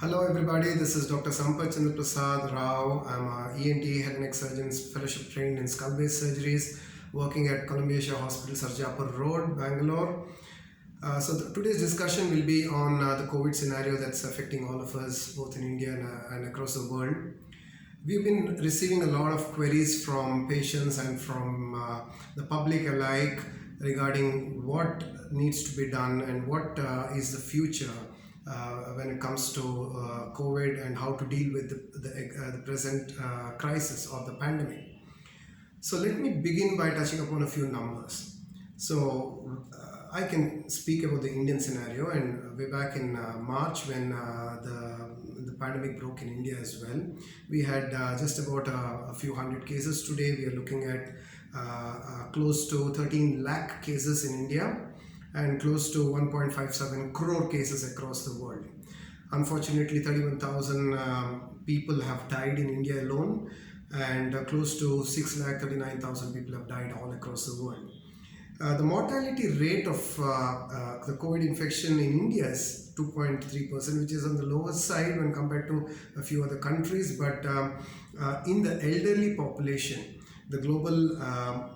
Hello everybody, this is Dr. Sampath Chandra Prasad Rao. I'm a ENT head and neck surgeon, fellowship trained in skull-based surgeries, working at Columbia Asia Hospital, Sarjapur Road, Bangalore. Today's discussion will be on the COVID scenario that's affecting all of us, both in India and across the world. We've been receiving a lot of queries from patients and from the public alike regarding what needs to be done and what is the future when it comes to COVID and how to deal with the present crisis of the pandemic. So let me begin by touching upon a few numbers. I can speak about the Indian scenario, and way back in March when the pandemic broke in India as well, we had just about a few hundred cases. Today we are looking at close to 13 lakh cases in India and close to 1.57 crore cases across the world. Unfortunately, 31,000 people have died in India alone, and close to 6,39,000 people have died all across the world. The mortality rate of the COVID infection in India is 2.3%, which is on the lower side when compared to a few other countries. But in the elderly population, the global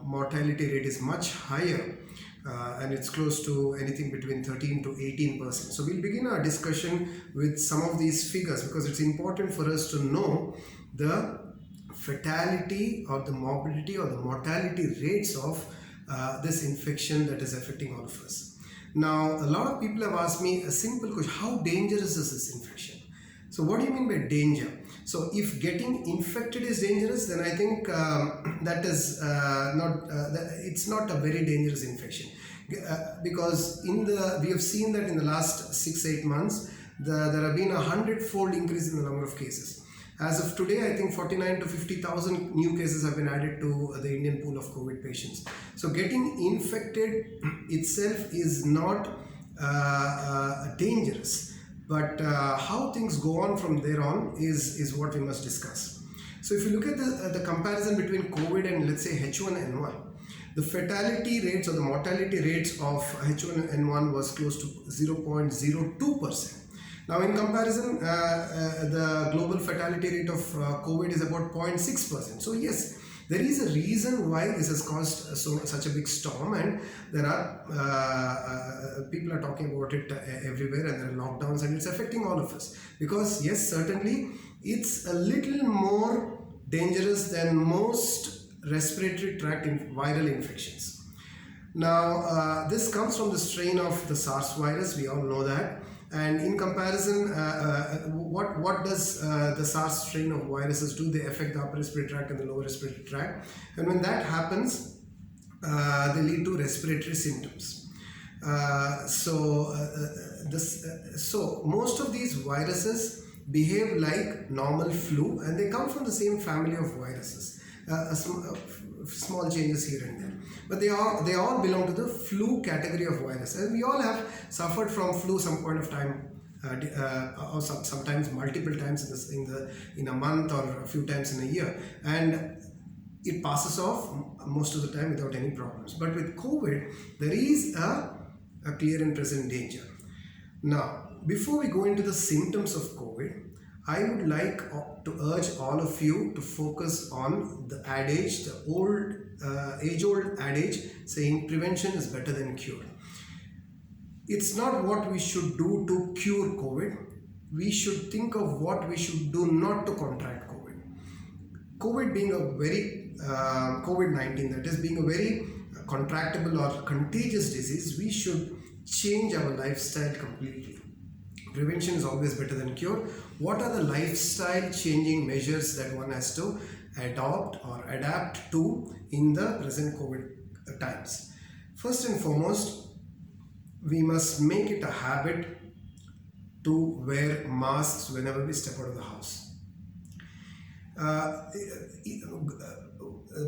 mortality rate is much higher, and it's close to anything between 13 to 18%. So we'll begin our discussion with some of these figures because it's important for us to know the fatality or the morbidity or the mortality rates of this infection that is affecting all of us. Now, a lot of people have asked me a simple question: how dangerous is this infection? So what do you mean by danger? So if getting infected is dangerous, then I think that is it's not a very dangerous infection, because we have seen that in the last 6-8 months there have been 100-fold increase in the number of cases. As of today, I think 49 to 50,000 new cases have been added to the Indian pool of COVID patients. So getting infected itself is not dangerous, but how things go on from there on is what we must discuss. So if you look at the comparison between COVID and, let's say, H1N1, the fatality rates or the mortality rates of H1N1 was close to 0.02%. Now, in comparison, the global fatality rate of COVID is about 0.6%. So yes, there is a reason why this has caused such a big storm, and there are people are talking about it everywhere, and there are lockdowns, and it's affecting all of us. Because yes, certainly it's a little more dangerous than most respiratory tract viral infections. Now, this comes from the strain of the SARS virus. We all know that. And in comparison, what does the SARS strain of viruses do? They affect the upper respiratory tract and the lower respiratory tract. And when that happens, they lead to respiratory symptoms. So most of these viruses behave like normal flu, and they come from the same family of viruses. Small changes here and there, but they all belong to the flu category of virus, and we all have suffered from flu some point of time, or sometimes multiple times in a month or a few times in a year, and it passes off most of the time without any problems. But with COVID, there is a clear and present danger. Now, before we go into the symptoms of COVID, I would like to urge all of you to focus on the adage, the old age-old adage saying prevention is better than cure. It's not what we should do to cure COVID. We should think of what we should do not to contract COVID. COVID being a very COVID-19, that is, being a very contractable or contagious disease, we should change our lifestyle completely. Prevention is always better than cure. What are the lifestyle changing measures that one has to adopt or adapt to in the present COVID times? First and foremost, we must make it a habit to wear masks whenever we step out of the house.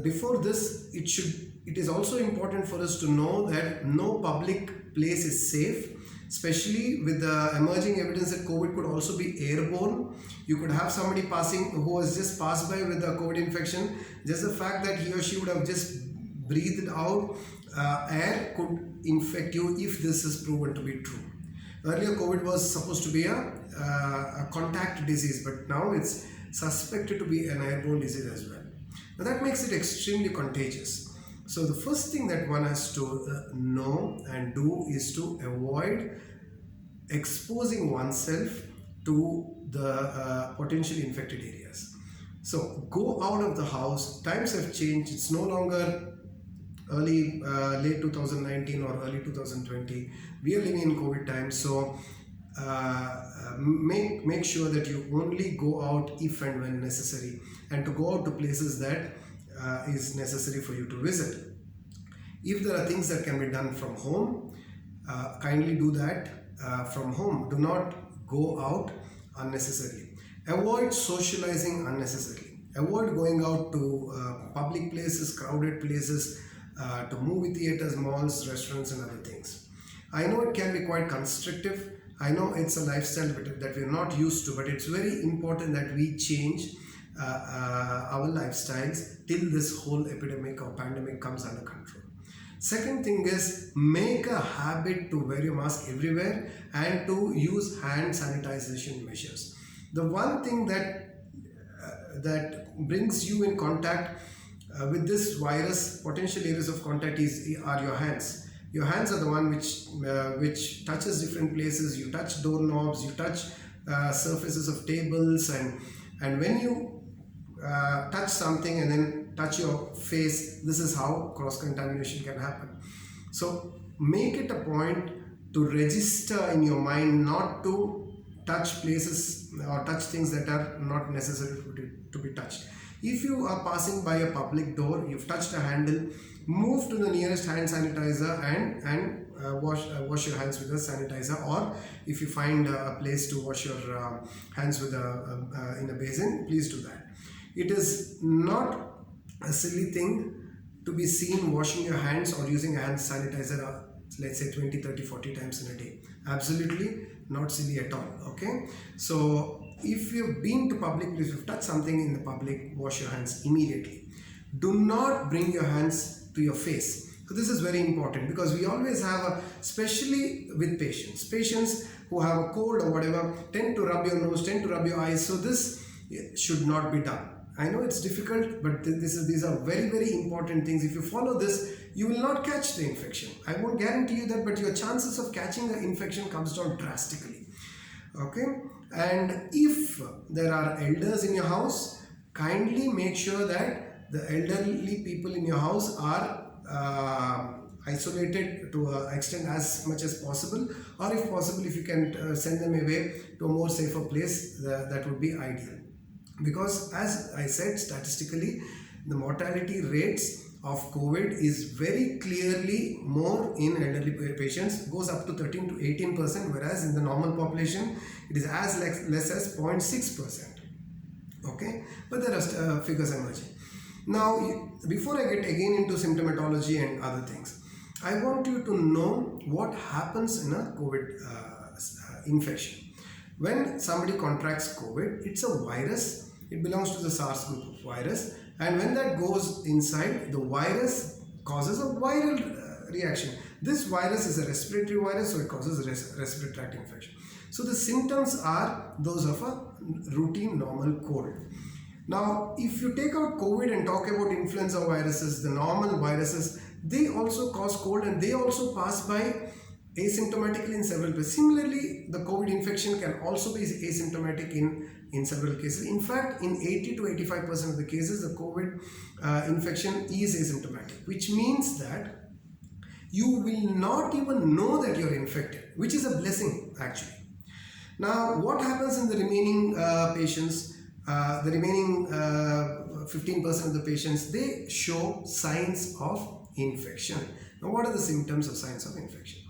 Before this, it is also important for us to know that no public place is safe, especially with the emerging evidence that COVID could also be airborne. You could have somebody who has just passed by with a COVID infection. Just the fact that he or she would have just breathed out air could infect you if this is proven to be true. Earlier, COVID was supposed to be a contact disease, but now it's suspected to be an airborne disease as well. Now that makes it extremely contagious. So the first thing that one has to know and do is to avoid exposing oneself to the potentially infected areas. So go out of the house. Times have changed. It's no longer late 2019 or early 2020. We are living in COVID times, so make sure that you only go out if and when necessary, and to go out to places that is necessary for you to visit. If there are things that can be done from home, kindly do that from home. Do not go out unnecessarily. Avoid socializing unnecessarily. Avoid going out to public places, crowded places, to movie theaters, malls, restaurants and other things. I know it can be quite constrictive. I know it's a lifestyle that we're not used to, but it's very important that we change our lifestyles till this whole epidemic or pandemic comes under control. Second thing is, make a habit to wear your mask everywhere and to use hand sanitization measures. The one thing that brings you in contact with this virus, potential areas of contact are your hands. Your hands are the one which touches different places. You touch doorknobs, you touch surfaces of tables, and when you touch something and then touch your face, this is how cross contamination can happen. So make it a point to register in your mind not to touch places or touch things that are not necessary to be touched. If you are passing by a public door, you've touched a handle, move to the nearest hand sanitizer and wash your hands with a sanitizer, or if you find a place to wash your hands with in a basin, please do that. It is not a silly thing to be seen washing your hands or using a hand sanitizer, let's say 20, 30, 40 times in a day. Absolutely not silly at all. Okay, so if you've been to public place, you've touched something in the public, wash your hands immediately. Do not bring your hands to your face. So this is very important, because we always have especially with patients who have a cold or whatever, tend to rub your nose, tend to rub your eyes. So this should not be done. I know it's difficult, but these are very, very important things. If you follow this, you will not catch the infection. I won't guarantee you that, but your chances of catching the infection comes down drastically. Okay, and if there are elders in your house, kindly make sure that the elderly people in your house are isolated to an extent as much as possible, or if possible, if you can send them away to a more safer place, that would be ideal. Because as I said, statistically, the mortality rates of COVID is very clearly more in elderly patients, goes up to 13 to 18%, whereas in the normal population it is as less as 0.6%. Okay, but there are figures emerging. Now, before I get again into symptomatology and other things, I want you to know what happens in a COVID infection. When somebody contracts COVID, it's a virus. It belongs to the SARS group of virus, and when that goes inside, the virus causes a viral reaction. This virus is a respiratory virus, so it causes a respiratory tract infection. So the symptoms are those of a routine normal cold. Now, if you take out COVID and talk about influenza viruses, the normal viruses, they also cause cold and they also pass by asymptomatically in several places. Similarly, the COVID infection can also be asymptomatic in several cases. In fact, in 80 to 85% of the cases, the COVID infection is asymptomatic, which means that you will not even know that you're infected, which is a blessing actually. Now, what happens in the remaining patients? The remaining 15% of the patients, they show signs of infection. Now, what are the symptoms of signs of infection?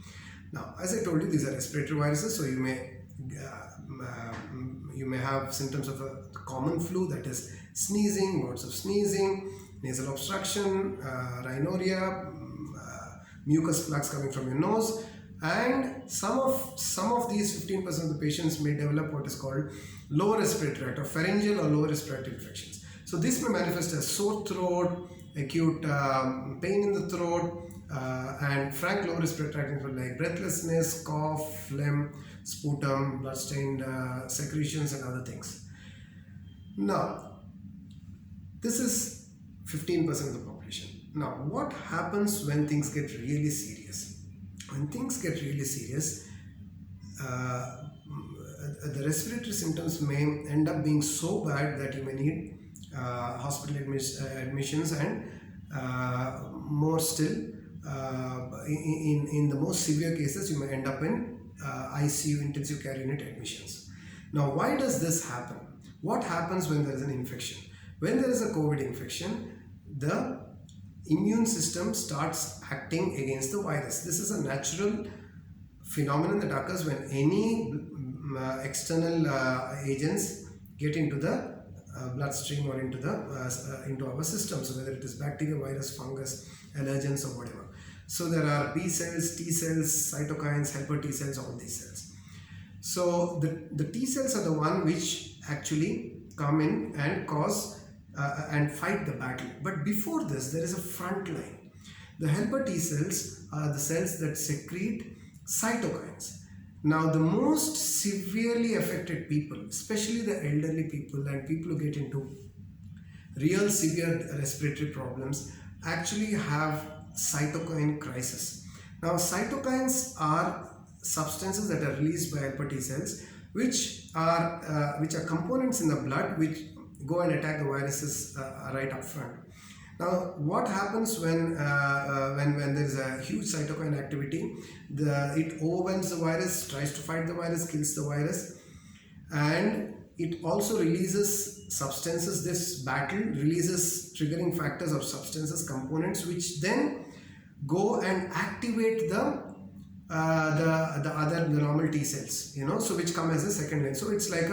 Now, as I told you, these are respiratory viruses, so you may have symptoms of a common flu, that is sneezing, bouts of sneezing, nasal obstruction, rhinorrhea, mucus plugs coming from your nose, and some of these 15% of the patients may develop what is called lower respiratory tract or pharyngeal or lower respiratory infections. So this may manifest as sore throat, acute pain in the throat, and frank lower respiratory tract infections like breathlessness, cough, phlegm. sputum, blood-stained secretions and other things. Now, this is 15% of the population. Now, what happens when things get really serious? When things get really serious, the respiratory symptoms may end up being so bad that you may need hospital admissions, and more still, in the most severe cases, you may end up in ICU, intensive care unit admissions. Now, why does this happen? What happens when there is an infection? When there is a COVID infection, the immune system starts acting against the virus. This is a natural phenomenon that occurs when any external agents get into the bloodstream or into our system. So whether it is bacteria, virus, fungus, allergens or whatever. So there are B cells, T cells, cytokines, helper T cells, all these cells. So the T cells are the one which actually come in and cause and fight the battle. But before this, there is a front line. The helper T cells are the cells that secrete cytokines. Now, the most severely affected people, especially the elderly people and people who get into real severe respiratory problems, actually have cytokine crisis. Now, cytokines are substances that are released by helper T cells, which are components in the blood which go and attack the viruses right up front. Now, what happens when there is a huge cytokine activity? It overwhelms the virus, tries to fight the virus, kills the virus, and it also releases substances. This battle releases triggering factors or substances, components, which then go and activate the normal T cells, so which come as a second line. So it's like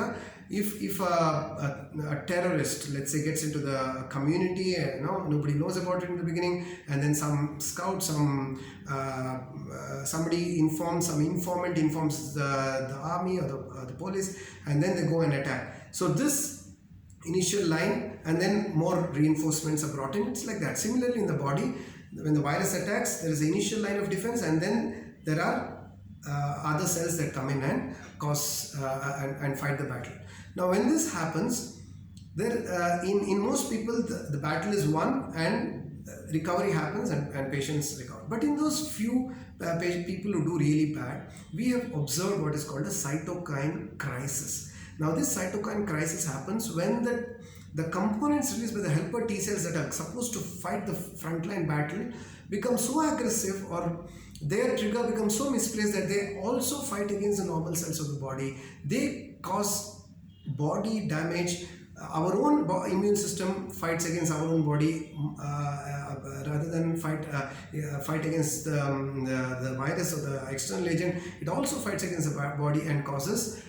if a terrorist, let's say, gets into the community, nobody knows about it in the beginning, and then some scout, somebody informs, some informant informs the army or the police, and then they go and attack. So this initial line, and then more reinforcements are brought in. It's like that. Similarly, in the body, when the virus attacks, there is an initial line of defense, and then there are other cells that come in and cause and fight the battle. Now, when this happens, in most people, the battle is won and recovery happens and patients recover. But in those few people who do really bad, we have observed what is called a cytokine crisis. Now, this cytokine crisis happens when the components released by the helper T cells that are supposed to fight the frontline battle become so aggressive, or their trigger becomes so misplaced that they also fight against the normal cells of the body. They cause body damage. Our own immune system fights against our own body rather than fight against the virus or the external agent. It also fights against the body and causes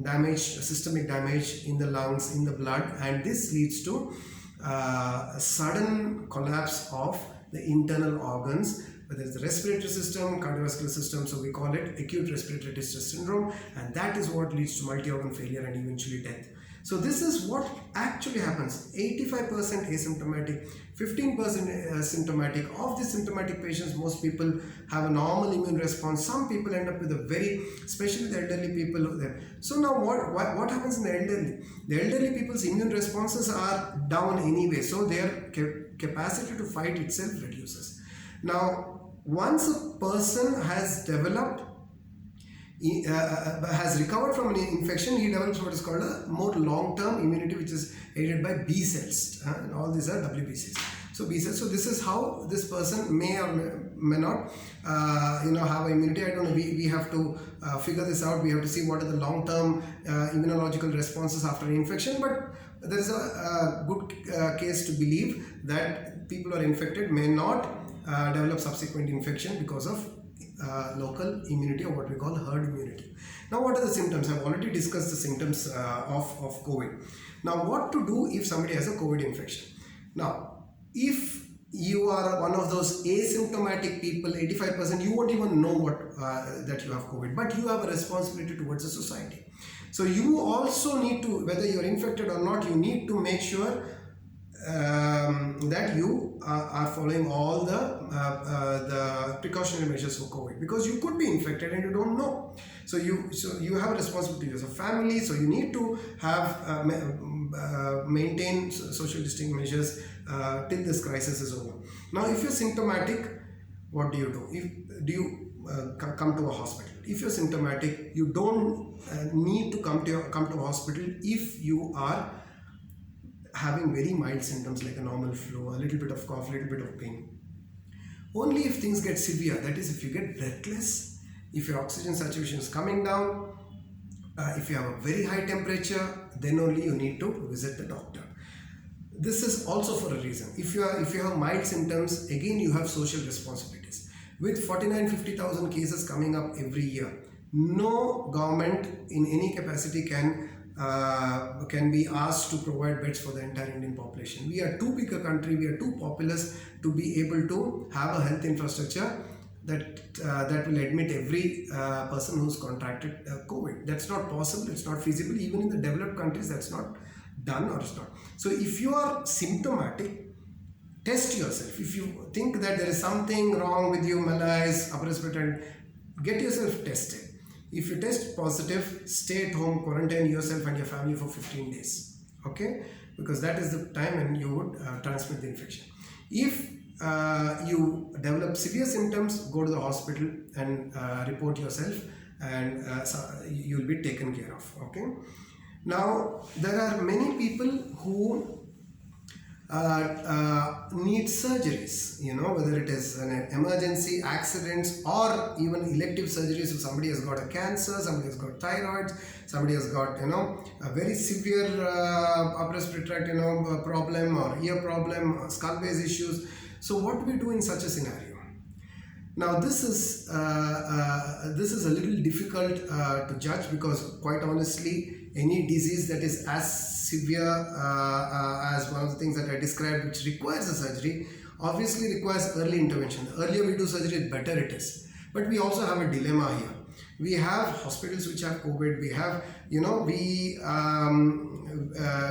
damage, systemic damage in the lungs, in the blood, and this leads to a sudden collapse of the internal organs, whether it's the respiratory system, cardiovascular system. So we call it acute respiratory distress syndrome, and that is what leads to multi-organ failure and eventually death. So this is what actually happens. 85% asymptomatic, 15% symptomatic. Of the symptomatic patients, most people have a normal immune response. Some people end up with especially the elderly people. So now what happens in the elderly? The elderly people's immune responses are down anyway, so their capacity to fight itself reduces. Now, once a person has developed has recovered from an infection, he develops what is called a more long-term immunity, which is aided by B cells. And all these are WBCs. So B cells. So this is how this person may or may not, have immunity. I don't know. We have to figure this out. We have to see what are the long-term immunological responses after an infection. But there is a good case to believe that people who are infected may not develop subsequent infection because of local immunity, or what we call herd immunity. Now, what are the symptoms? I've already discussed the symptoms of COVID. Now, what to do if somebody has a COVID infection? Now, if you are one of those asymptomatic people, 85%, you won't even know that you have COVID, but you have a responsibility towards the society. So you also need to, whether you're infected or not, you need to make sure that you are following all the precautionary measures for COVID, because you could be infected and you don't know. So you have a responsibility as a family. So you need to have maintain social distancing measures till this crisis is over. Now, if you're symptomatic, what do you do? Do you come to a hospital? If you're symptomatic, you don't need to come to a hospital if you are having very mild symptoms like a normal flu, a little bit of cough, a little bit of pain. Only if things get severe, that is, if you get breathless, if your oxygen saturation is coming down, if you have a very high temperature, then only you need to visit the doctor. This is also for a reason. If you have mild symptoms, again you have social responsibilities. With 49-50,000 cases coming up every year, no government in any capacity can be asked to provide beds for the entire Indian population. We are too big a country, we are too populous to be able to have a health infrastructure that will admit every person who's contracted COVID. That's not possible, it's not feasible. Even in the developed countries, that's not done, or it's not. So if you are symptomatic, test yourself. If you think that there is something wrong with you, malaise, upper respiratory, get yourself tested. If you test positive, stay at home, quarantine yourself and your family for 15 days. Okay? Because that is the time when you would transmit the infection. If you develop severe symptoms, go to the hospital and report yourself, and you will be taken care of. Okay? Now, there are many people who need surgeries, whether it is an emergency, accidents, or even elective surgeries. So somebody has got a cancer, somebody has got thyroid, somebody has got a very severe upper respiratory tract problem, or ear problem, skull base issues. So what do we do in such a scenario? Now this is a little difficult to judge, because quite honestly, any disease that is as severe as one of the things that I described, which requires a surgery, obviously requires early intervention. The earlier we do surgery, the better it is. But we also have a dilemma here. We have hospitals which have COVID. We have,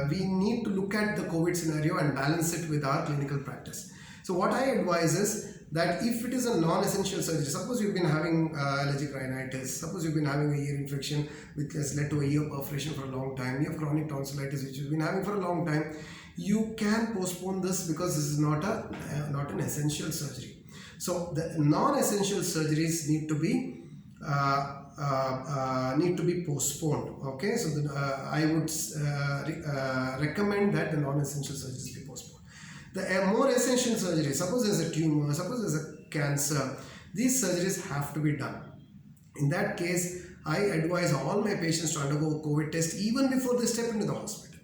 we need to look at the COVID scenario and balance it with our clinical practice. So what I advise is that if it is a non-essential surgery, suppose you've been having allergic rhinitis, suppose you've been having a ear infection which has led to a ear perforation for a long time, you have chronic tonsillitis which you've been having for a long time, you can postpone this, because this is not an essential surgery. So the non-essential surgeries need to be postponed. Okay, so I would recommend that the non-essential surgeries be postponed. The more essential surgery, suppose there's a tumor, suppose there's a cancer, these surgeries have to be done. In that case, I advise all my patients to undergo a COVID test even before they step into the hospital.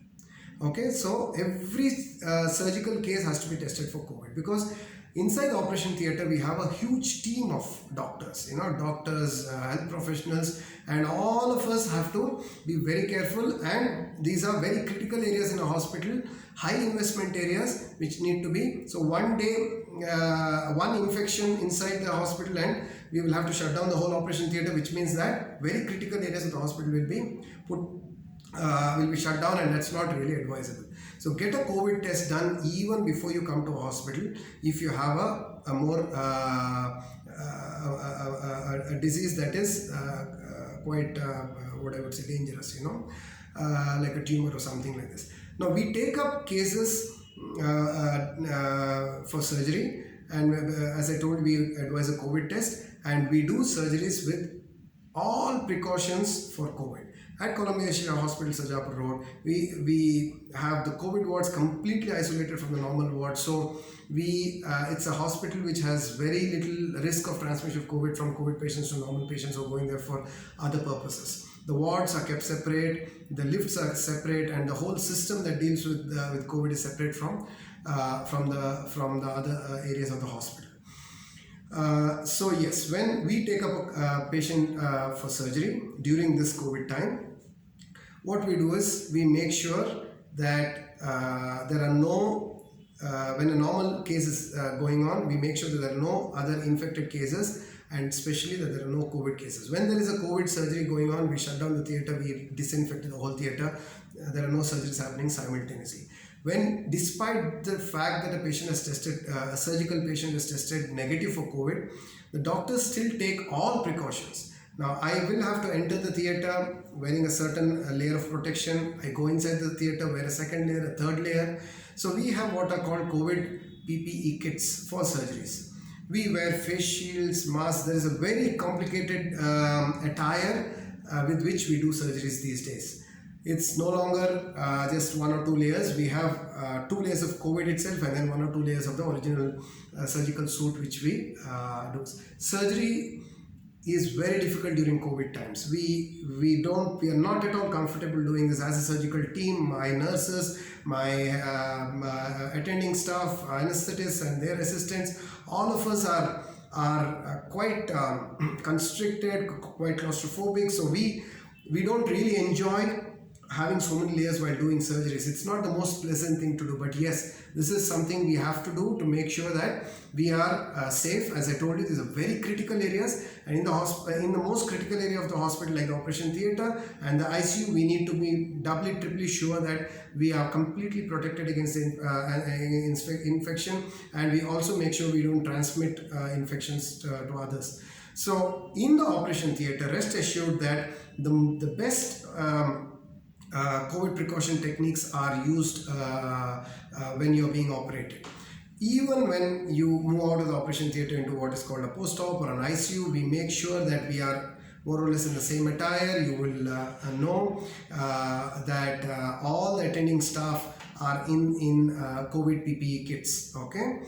Okay, so every surgical case has to be tested for COVID, because inside the operation theatre we have a huge team of doctors, doctors, health professionals, and all of us have to be very careful, and these are very critical areas in a hospital, high investment areas which need to be. So one day, one infection inside the hospital and we will have to shut down the whole operation theatre, which means that very critical areas of the hospital will be shut down, and that's not really advisable. So get a COVID test done even before you come to a hospital if you have a more a disease that is quite what I would say dangerous, like a tumor or something like this. Now we take up cases for surgery, and as I told, we advise a COVID test, and we do surgeries with all precautions for COVID. At Columbia Shira Hospital, Sarjapur Road, we have the COVID wards completely isolated from the normal wards. So it's a hospital which has very little risk of transmission of COVID from COVID patients to normal patients who are going there for other purposes. The wards are kept separate, the lifts are separate, and the whole system that deals with COVID is separate from the other areas of the hospital. So yes, when we take up a patient for surgery during this COVID time, what we do is we make sure that there are no, when a normal case is going on, we make sure that there are no other infected cases, and especially that there are no COVID cases. When there is a COVID surgery going on, we shut down the theatre, we disinfect the whole theatre, there are no surgeries happening simultaneously. when despite the fact that a patient has tested, a surgical patient is tested negative for COVID, the doctors still take all precautions. Now I will have to enter the theater wearing a certain layer of protection. I go inside the theater, wear a second layer, a third layer. So we have what are called COVID PPE kits for surgeries. We wear face shields, masks. There is a very complicated attire with which we do surgeries these days. It's no longer just one or two layers. We have 2 layers of COVID itself and then 1 or 2 layers of the original surgical suit which we do. Surgery is very difficult during COVID times. We are not at all comfortable doing this as a surgical team. My nurses, my attending staff, anesthetists and their assistants, all of us are quite constricted, quite claustrophobic. So we don't really enjoy having so many layers while doing surgeries. It's not the most pleasant thing to do, but yes, this is something we have to do to make sure that we are safe. As I told you, these are very critical areas, and in the most critical area of the hospital, like the operation theater and the ICU, we need to be doubly, triply sure that we are completely protected against infection, and we also make sure we don't transmit infections to others. So in the operation theater, rest assured that the best COVID precaution techniques are used when you're being operated. Even when you move out of the operation theater into what is called a post-op or an ICU, we make sure that we are more or less in the same attire. You will know that all the attending staff are in COVID PPE kits. Okay.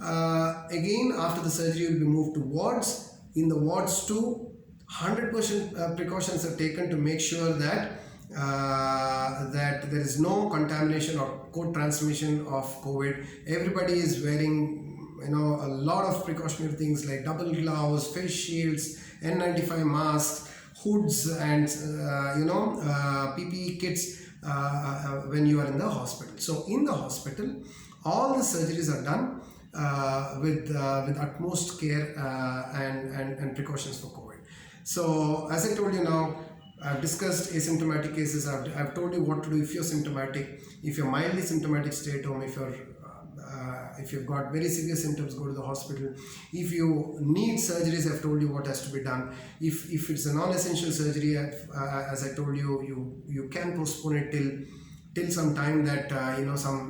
Again, after the surgery, you will be moved to wards. In the wards too, 100% precautions are taken to make sure that that there is no contamination or co-transmission of COVID. Everybody is wearing, a lot of precautionary things like double gloves, face shields, N95 masks, hoods, and PPE kits when you are in the hospital. So in the hospital, all the surgeries are done with utmost care and precautions for COVID. So as I told you now, I've discussed asymptomatic cases. I've told you what to do if you're symptomatic. If you're mildly symptomatic, stay at home. If you've got very severe symptoms, go to the hospital. If you need surgeries, I've told you what has to be done. If it's a non-essential surgery, as I told you, you can postpone it till some time that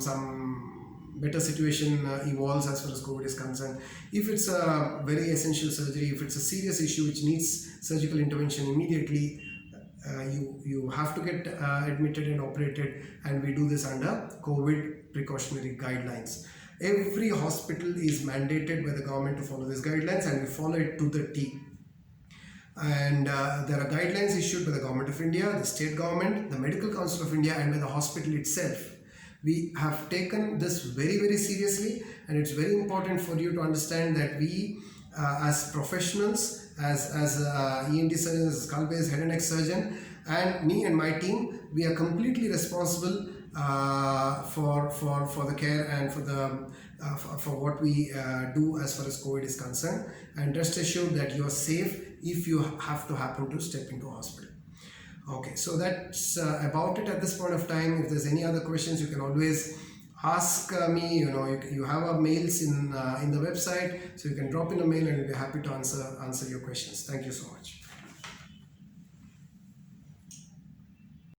some better situation evolves as far as COVID is concerned. If it's a very essential surgery, if it's a serious issue which needs surgical intervention immediately, you have to get admitted and operated, and we do this under COVID precautionary guidelines. Every hospital is mandated by the government to follow these guidelines, and we follow it to the T. And there are guidelines issued by the Government of India, the state government, the Medical Council of India, and by the hospital itself. We have taken this very, very seriously, and it's very important for you to understand that we as professionals, as ENT surgeons, as skull-base head and neck surgeon, and me and my team, we are completely responsible for the care and for what we do as far as COVID is concerned. And rest assured that you are safe if you have to happen to step into a hospital. Okay, so that's about it at this point of time. If there's any other questions, you can always ask me. You have our mails in the website, so you can drop in a mail and we'll be happy to answer your questions. Thank you so much.